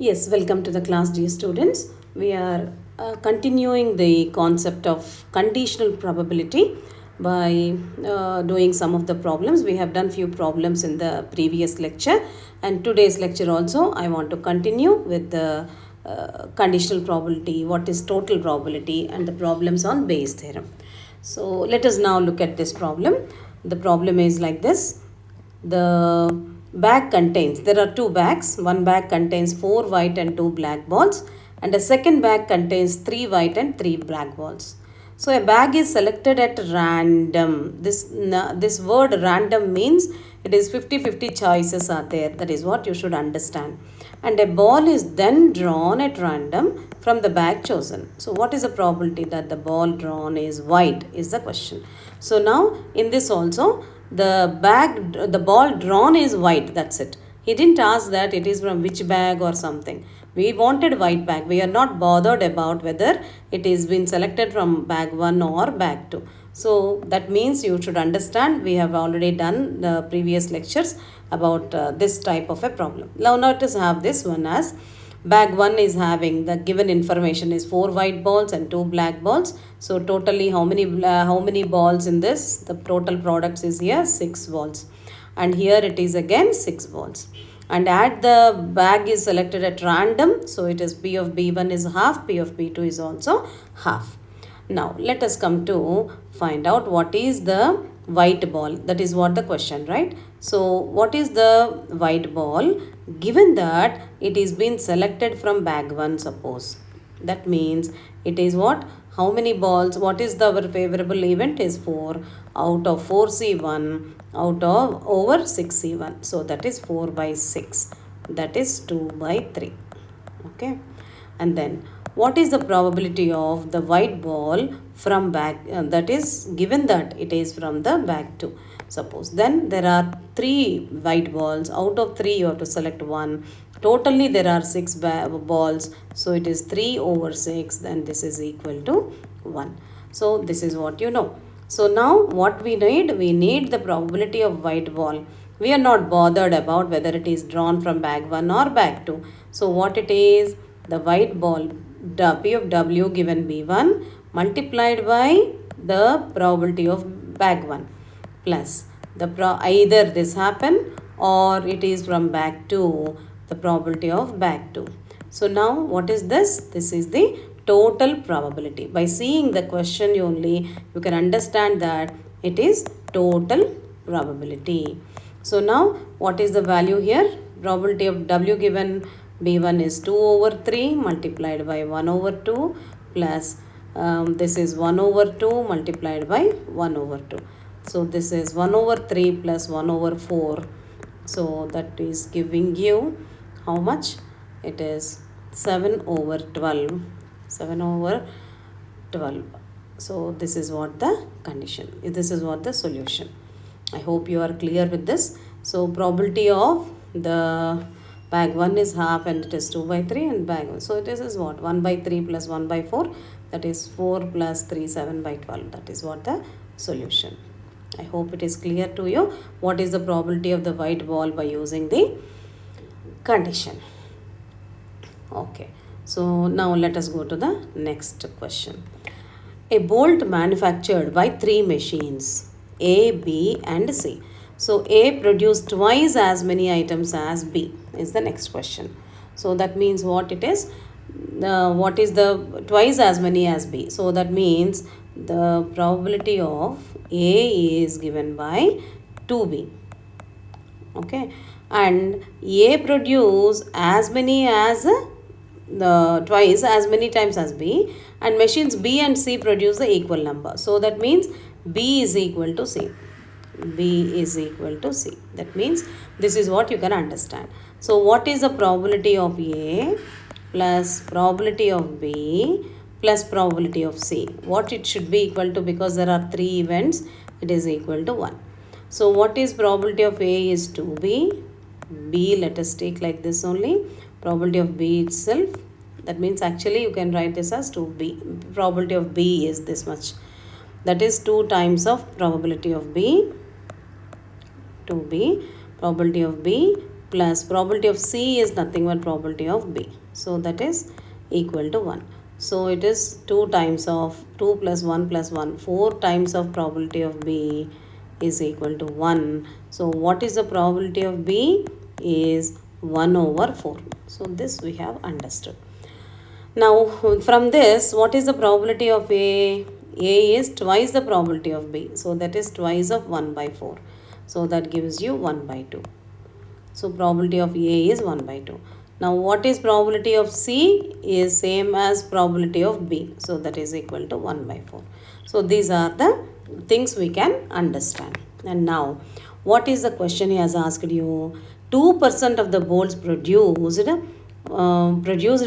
Yes, welcome to the class, dear students. We are continuing the concept of conditional probability by doing some of the problems. We have done few problems in the previous lecture, and today's lecture also I want to continue with the conditional probability, what is total probability, and the problems on Bayes theorem. So let us now look at this problem. The problem is like this. The bag contains, there are two bags. One bag contains 4 white and 2 black balls, and a second bag contains 3 white and 3 black balls. So a bag is selected at random. This word random means it is 50-50 choices are there. That is what you should understand. And a ball is then drawn at random from the bag chosen. So what is the probability that the ball drawn is white is the question. So now in this also, the ball drawn is white, that's it. He didn't ask that it is from which bag or something. We wanted white bag. We are not bothered about whether it is been selected from bag 1 or bag 2. So that means you should understand, we have already done the previous lectures about this type of a problem. Now let us have this one as bag 1 is having the given information is 4 white balls and 2 black balls. So totally how many balls in this? The total products is here 6 balls, and here it is again 6 balls. And at the bag is selected at random, so it is P of B1 is half, P of B2 is also half. Now let us come to find out what is the white ball. That is what the question, right? So what is the white ball? Given that it is been selected from bag 1, suppose. That means it is what? How many balls? What is the favorable event is 4 out of 4C1 out of over 6C1. So that is 4 by 6. That is 2 by 3. Okay. And then what is the probability of the white ball from bag, that is given that it is from the bag 2. Suppose then there are 3 white balls. Out of 3 you have to select 1. Totally there are 6 balls. So it is 3 over 6. Then this is equal to 1. So this is what you know. So now what we need? We need the probability of white ball. We are not bothered about whether it is drawn from bag 1 or bag 2. So what it is? The white ball P of W given B1 multiplied by the probability of bag 1 plus either this happen or it is from bag 2, the probability of bag 2. So now what is this? This is the total probability. By seeing the question only, you can understand that it is total probability. So now what is the value here? Probability of W given B1 is 2 over 3 multiplied by 1 over 2 plus this is 1 over 2 multiplied by 1 over 2. So this is 1 over 3 plus 1 over 4. So that is giving you how much? It is 7 over 12. 7 over 12. So this is what the condition. This is what the solution. I hope you are clear with this. So probability of the bag 1 is half and it is 2 by 3 and bag 1. So this is what? 1 by 3 plus 1 by 4. That is 4 plus 3, 7 by 12. That is what the solution. I hope it is clear to you. What is the probability of the white ball by using the condition. Okay. So now let us go to the next question. A bolt manufactured by 3 machines A, B and C. So A produced twice as many items as B is the next question. So that means what it is? What is the twice as many as B? So that means the probability of A is given by 2B. Okay. And A produce as many as twice as many times as B, and machines B and C produce the equal number. So that means B is equal to C. B is equal to C. That means this is what you can understand. So what is the probability of A plus probability of B plus probability of C? What it should be equal to, because there are 3 events, it is equal to 1. So what is probability of A is 2B. B, let us take like this only. Probability of B itself. That means actually you can write this as 2B. Probability of B is this much. That is 2 times of probability of B. 2B. Probability of B plus probability of C is nothing but probability of B. So that is equal to 1. So it is 2 times of 2 plus 1 plus 1. 4 times of probability of B is equal to 1. So what is the probability of B? Is 1 over 4. So this we have understood. Now from this, what is the probability of A? A is twice the probability of B. So that is twice of 1 by 4. So that gives you 1 by 2. So probability of A is 1 by 2. Now what is probability of C? Is same as probability of B. So that is equal to 1 by 4. So these are the things we can understand. And now what is the question he has asked you? 2% of the bolts produced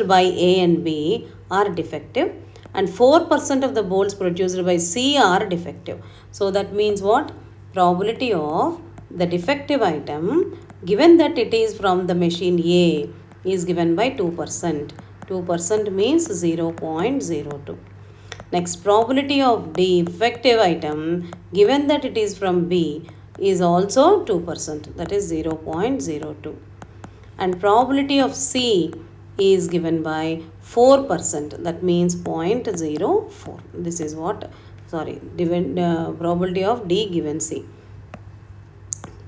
by A and B are defective, and 4% of the bolts produced by C are defective. So that means what? Probability of the defective item, given that it is from the machine A, is given by 2%. 2% means 0.02. Next, probability of defective item, given that it is from B, is also 2%. That is 0.02. And probability of C is given by 4%. That means 0.04. This is what, probability of D given C.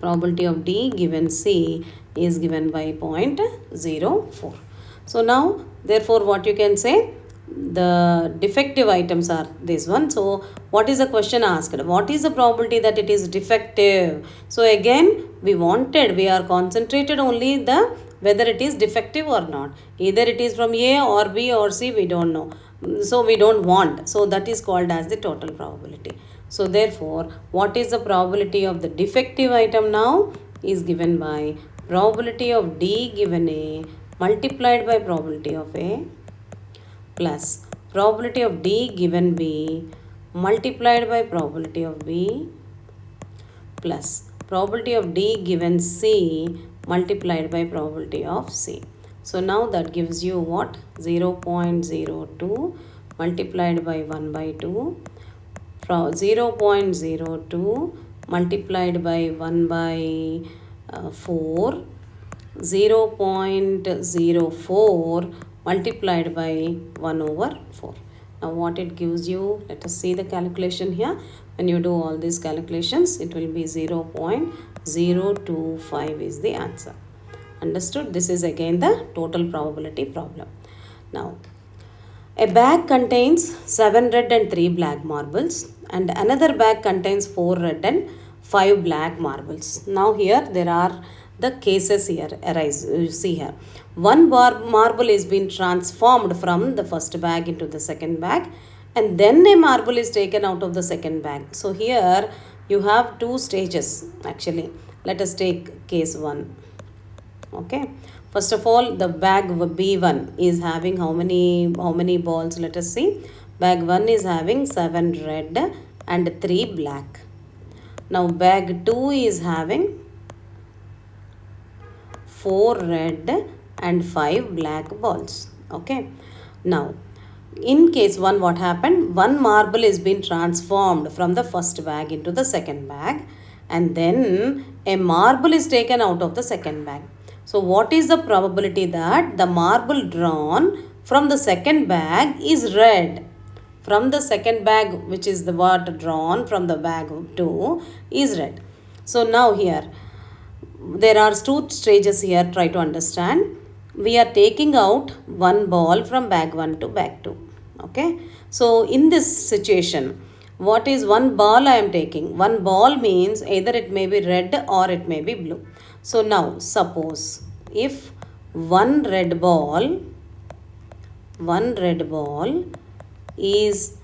Probability of D given C is given by 0.04. So now, therefore, what you can say? The defective items are this one. So what is the question asked? What is the probability that it is defective? So again, we are concentrated only the whether it is defective or not. Either it is from A or B or C, we don't know. So we don't want. So that is called as the total probability. So therefore, what is the probability of the defective item now? Is given by probability of D given A multiplied by probability of A plus probability of D given B multiplied by probability of B plus probability of D given C multiplied by probability of C. So now that gives you what? 0.02 multiplied by 1 by 2. 0.02 multiplied by 1 by 4. 0.04 multiplied by 1 over 4. Now what it gives you? Let us see the calculation here. When you do all these calculations, it will be 0.025 is the answer. Understood? This is again the total probability problem. Now, a bag contains 7 red and 3 black marbles, and another bag contains 4 red and 5 black marbles. Now here there are the cases here arise. You see here, one marble is being transformed from the first bag into the second bag, and then a marble is taken out of the second bag. So here you have two stages actually. Let us take case 1. Okay. First of all, the bag B1 is having how many balls? Let us see. Bag 1 is having 7 red and 3 black. Now bag 2 is having 4 red and 5 black balls. Okay. Now, in case 1, what happened? One marble is being transformed from the first bag into the second bag, and then a marble is taken out of the second bag. So what is the probability that the marble drawn from the second bag is red? From the second bag, which is the what drawn from the bag 2, is red. So now here, there are 2 stages here. Try to understand. We are taking out one ball from bag 1 to bag 2. Okay. So in this situation, what is one ball I am taking? One ball means either it may be red or it may be blue. So now suppose if one red ball is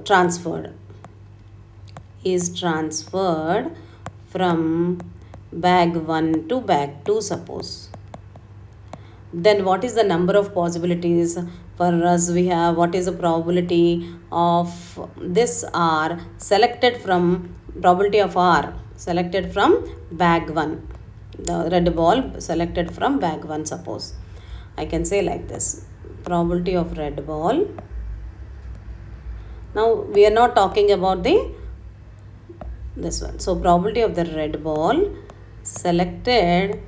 transferred from bag 1 to bag 2, suppose. Then what is the number of possibilities for us? We have what is the probability of this R selected from probability of R selected from bag 1. The red ball selected from bag 1, suppose. I can say like this. Probability of red ball. Now we are not talking about this one. So probability of the red ball selected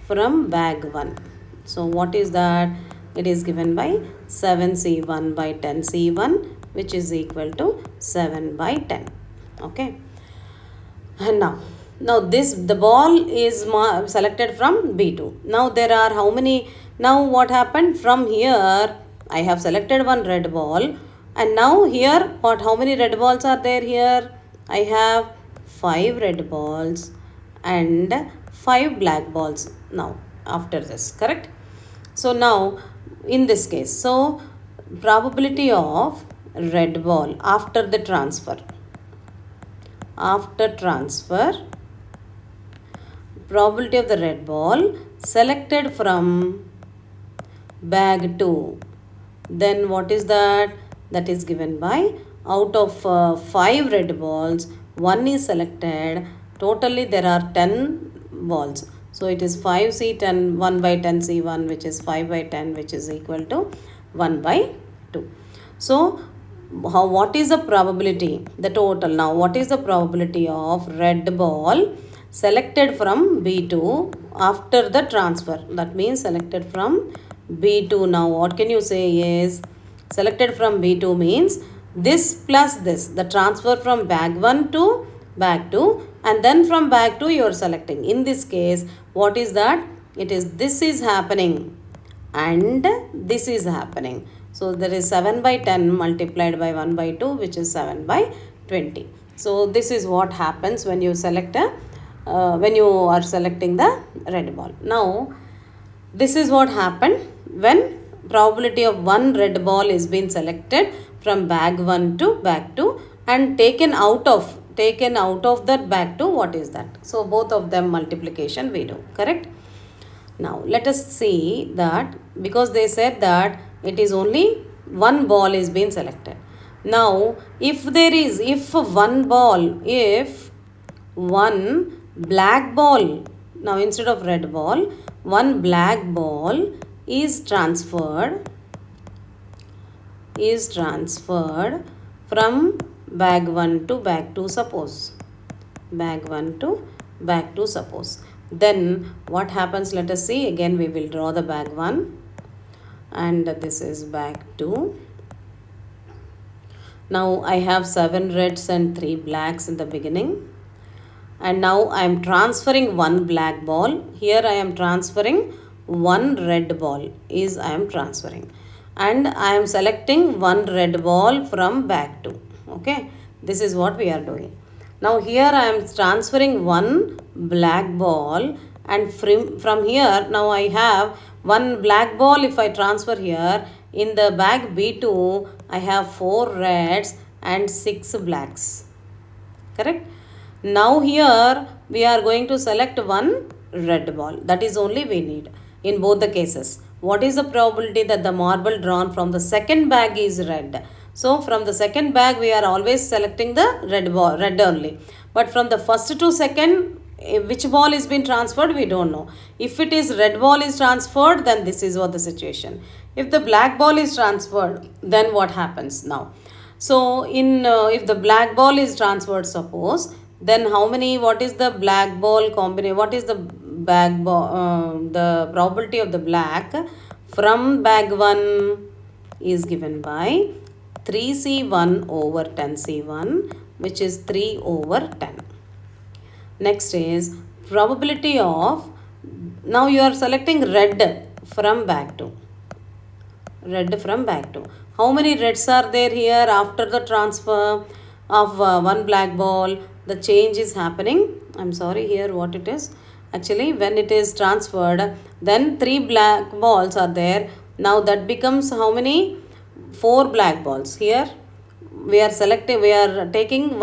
from bag 1. So what is that? It is given by 7C1 by 10C1, which is equal to 7 by 10. Okay. And now the ball is selected from B2. Now there are how many? Now what happened? From here I have selected one red ball, and now here how many red balls are there here? I have 5 red balls and 5 black balls now after this, correct? So now in this case, so probability of red ball after the transfer, probability of the red ball selected from bag 2, then what is that? That is given by out of 5 red balls, 1 is selected. Totally there are 10 balls. So it is 5C10, 1 by 10C1, which is 5 by 10, which is equal to 1 by 2. So what is the probability? The total. Now what is the probability of red ball selected from B2 after the transfer? That means selected from B2. Now what can you say is selected from B2 means this plus this, the transfer from bag 1 to bag 2, and then from bag 2 you are selecting. In this case, what is that? It is this is happening and this is happening. So there is 7 by 10 multiplied by 1 by 2, which is 7 by 20. So this is what happens when you select when you are selecting the red ball. Now this is what happened when probability of one red ball is being selected from bag 1 to bag 2 and taken out of that bag 2. What is that? So both of them multiplication we do, correct? Now let us see that, because they said that it is only one ball is being selected. Now if one black ball, now instead of red ball, one black ball is transferred from bag 1 to bag 2, suppose. Then what happens? Let us see. Again we will draw the bag 1 and this is bag 2. Now I have 7 reds and 3 blacks in the beginning. And now I am transferring one black ball. Here I am transferring one red ball I am transferring. And I am selecting one red ball from bag 2. Okay. This is what we are doing. Now here I am transferring one black ball, and from here now I have one black ball. If I transfer here in the bag B2, I have 4 reds and 6 blacks. Correct? Now here we are going to select one red ball. That is only we need in both the cases. What is the probability that the marble drawn from the second bag is red? So from the second bag we are always selecting the red only. But from the first to second, which ball is being transferred, we don't know. If it is red ball is transferred, then this is what the situation. If the black ball is transferred, then what happens now? So if the black ball is transferred, suppose, then what is the black ball combination? What is the the probability of the black from bag 1 is given by 3C1 over 10C1, which is 3 over 10. Next is probability of, now you are selecting red from bag 2. How many reds are there here after the transfer of one black ball? The change is happening. I'm sorry, here what it is. Actually, when it is transferred, then 3 black balls are there. Now that becomes how many? 4 black balls. Here we are taking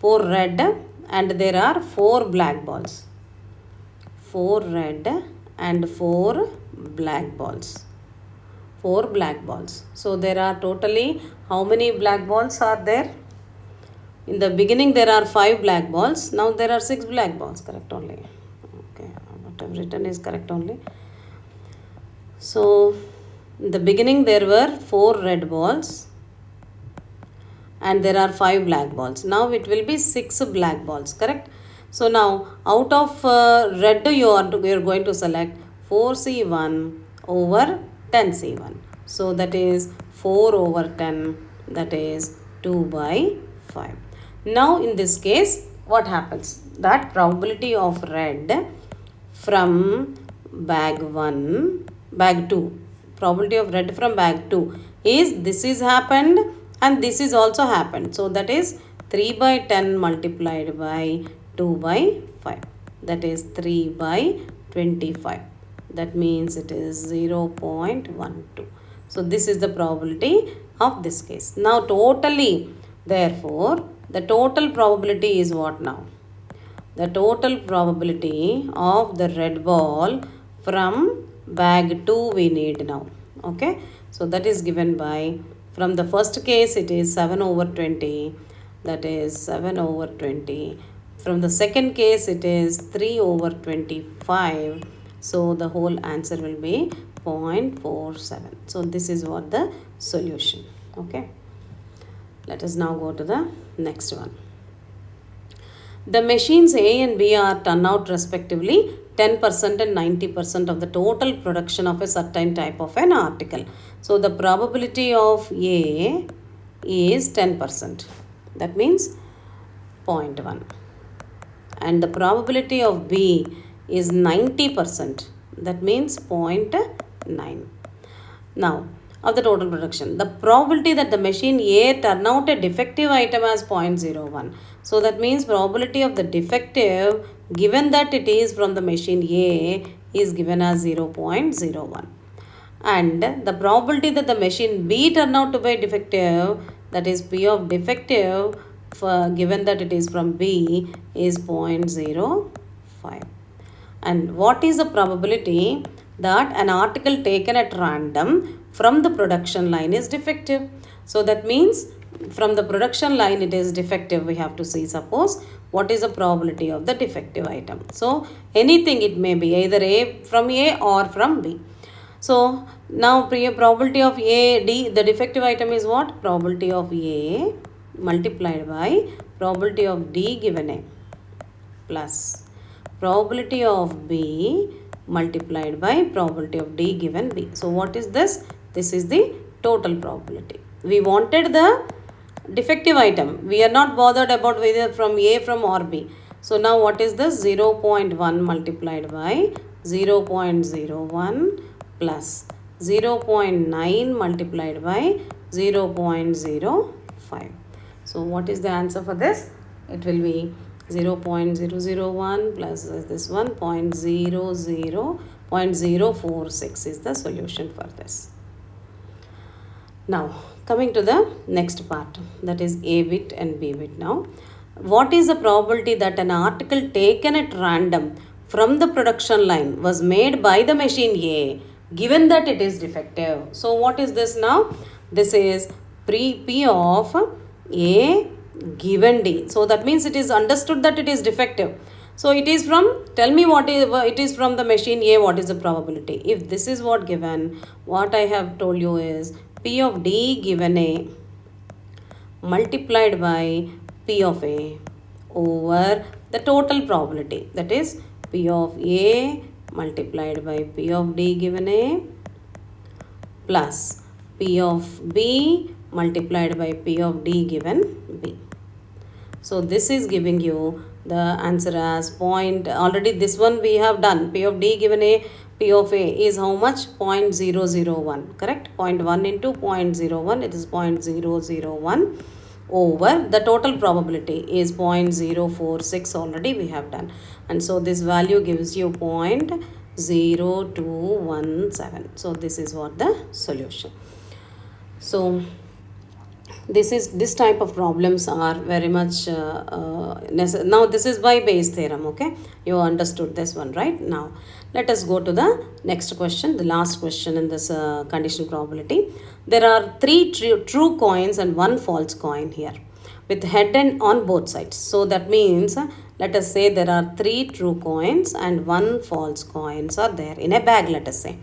4 red and there are 4 black balls. 4 red and 4 black balls. 4 black balls. So there are totally how many black balls are there? In the beginning there are 5 black balls. Now there are 6 black balls. Correct only. Okay, what I've written is correct only. So in the beginning there were 4 red balls and there are 5 black balls. Now it will be 6 black balls. Correct. So now out of red you are going to select 4C1 over 10C1. So that is 4 over 10, that is 2 by 5. Now in this case what happens? That probability of red from bag 1, bag 2, probability of red from bag 2 is this is happened and this is also happened. So that is 3 by 10 multiplied by 2 by 5, that is 3 by 25. That means it is 0.12. So this is the probability of this case. Now totally, therefore the total probability is what now? The total probability of the red ball from bag 2 we need now. Okay. So that is given by, from the first case it is 7 over 20, that is 7 over 20. From the second case it is 3 over 25. So the whole answer will be 0.47. So this is what the solution. Okay. Let us now go to the next one. The machines A and B are turn out respectively 10% and 90% of the total production of a certain type of an article. So the probability of A is 10%. That means 0.1. And the probability of B is 90%. That means 0.9. Now, of the total production, the probability that the machine A turn out a defective item as 0.01. So that means probability of the defective given that it is from the machine A is given as 0.01. And the probability that the machine B turn out to be defective, that is P of defective, for given that it is from B, is 0.05. And what is the probability that an article taken at random from the production line is defective? So that means from the production line it is defective. We have to see, suppose, what is the probability of the defective item. So anything it may be, either A from A or from B. So now probability of A, D, the defective item is what? Probability of A multiplied by probability of D given A plus probability of B multiplied by probability of D given B. So what is this? This is the total probability. We wanted the defective item. We are not bothered about whether from A, from or B. So now what is this? 0.1 multiplied by 0.01 plus 0.9 multiplied by 0.05. So what is the answer for this? It will be 0.001 plus this one 0.046 is the solution for this. Now coming to the next part, that is A bit and B bit. Now what is the probability that an article taken at random from the production line was made by the machine A given that it is defective? So what is this now? This is P of A given D. So that means it is understood that it is defective. So it is from, tell me what is, it is from the machine A, what is the probability? If this is what given, what I have told you is P of D given A multiplied by P of A over the total probability, that is P of A multiplied by P of D given A plus P of B multiplied by P of D given B. So this is giving you the answer as point, already this one we have done, P of D given A, P of A is how much? 0.001, correct? 0.1 into 0.01, it is 0.001 over the total probability is 0.046 already we have done. And so this value gives you 0.0217. So this is what the solution. So this type of problems are very much now this is by Bayes theorem. Okay, you understood this one, right? Now let us go to the next question, the last question in this conditional probability. There are 3 true coins and 1 false coin here with head and on both sides. So that means let us say there are 3 true coins and 1 false coins are there in a bag, let us say.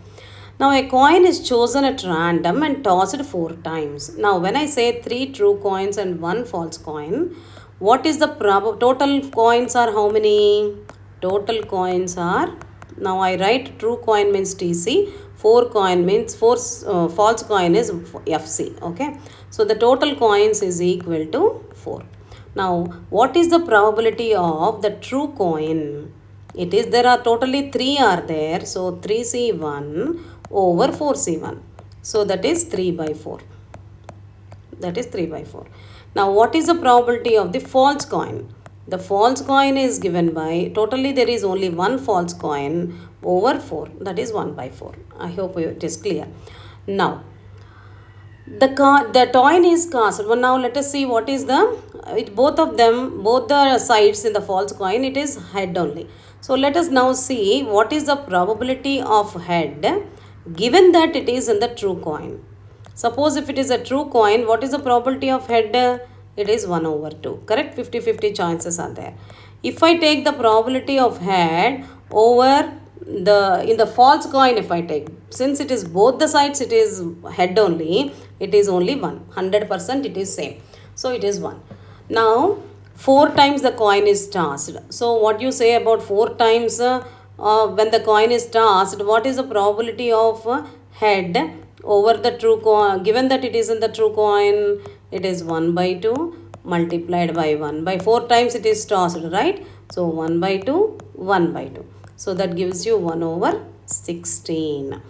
Now a coin is chosen at random and tossed 4 times. Now when I say 3 true coins and 1 false coin, what is the total coins are how many? Total coins are, now I write true coin means TC, 4 coin means 4 false coin is FC. Okay, so the total coins is equal to 4. Now what is the probability of the true coin? It is, there are totally 3 are there, so 3C1 over 4C1, so that is 3 by 4. That is 3 by 4. Now what is the probability of the false coin? The false coin is given by, totally there is only one false coin over 4, that is 1 by 4. I hope it is clear. Now the coin is cast. Well, now let us see what is the, both of them, both the sides in the false coin, it is head only. So let us now see what is the probability of head given that it is in the true coin. Suppose if it is a true coin, what is the probability of head? It is 1 over 2. Correct? 50-50 chances are there. If I take the probability of head over in the false coin, if I take, since it is both the sides, it is head only, it is only 1. 100% it is same. So it is 1. Now 4 times the coin is tossed. So what you say about 4 times when the coin is tossed, what is the probability of head over the true coin? Given that it is in the true coin, it is 1 by 2 multiplied by 1 by 4 times it is tossed, right? So 1 by 2, 1 by 2. So that gives you 1 over 16.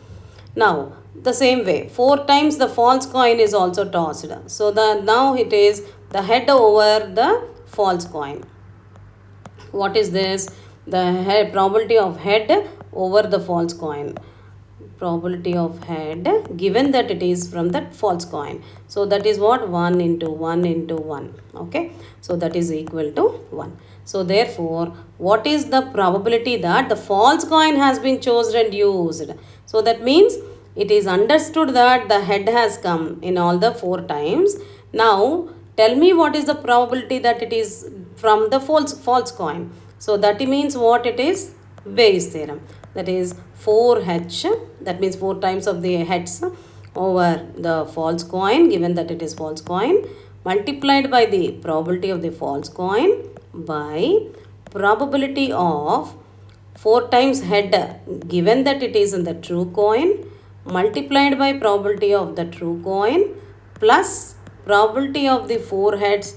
Now the same way, 4 times the false coin is also tossed. So now it is the head over the false coin. What is this? The probability of head over the false coin. Probability of head given that it is from the false coin. So that is what? 1 into 1 into 1. Okay. So that is equal to 1. So therefore, what is the probability that the false coin has been chosen and used? So that means it is understood that the head has come in all the 4 times. Now tell me what is the probability that it is from the false coin. So that means what it is? Bayes theorem. That is 4H, that means 4 times of the heads over the false coin, given that it is false coin, multiplied by the probability of the false coin by probability of 4 times head, given that it is in the true coin, multiplied by probability of the true coin plus probability of the 4 heads,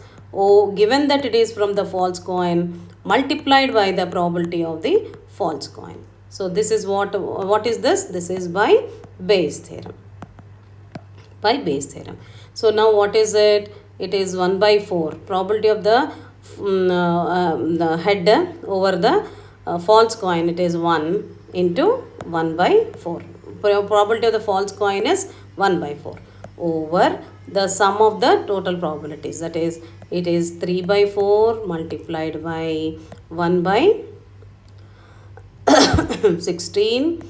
given that it is from the false coin, multiplied by the probability of the false coin. So this is what is this? This is by Bayes theorem. By Bayes theorem. So now what is it? It is 1 by 4. Probability of the head over the false coin, it is 1 into 1 by 4. Probability of the false coin is 1 by 4 over the sum of the total probabilities. That is, it is 3 by 4 multiplied by 1 by 16,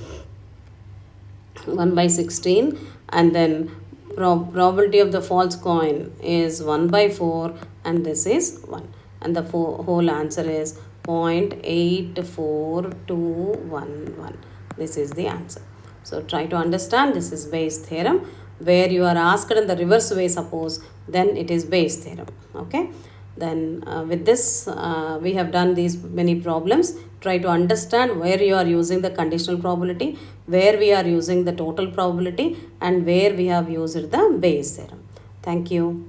1 by 16, and then probability of the false coin is 1 by 4 and this is 1, and the whole answer is 0.84211. This is the answer. So try to understand, this is Bayes theorem. Where you are asked in the reverse way, suppose, then it is Bayes theorem. Okay. Then with this, we have done these many problems. Try to understand where you are using the conditional probability, where we are using the total probability, and where we have used the Bayes theorem. Thank you.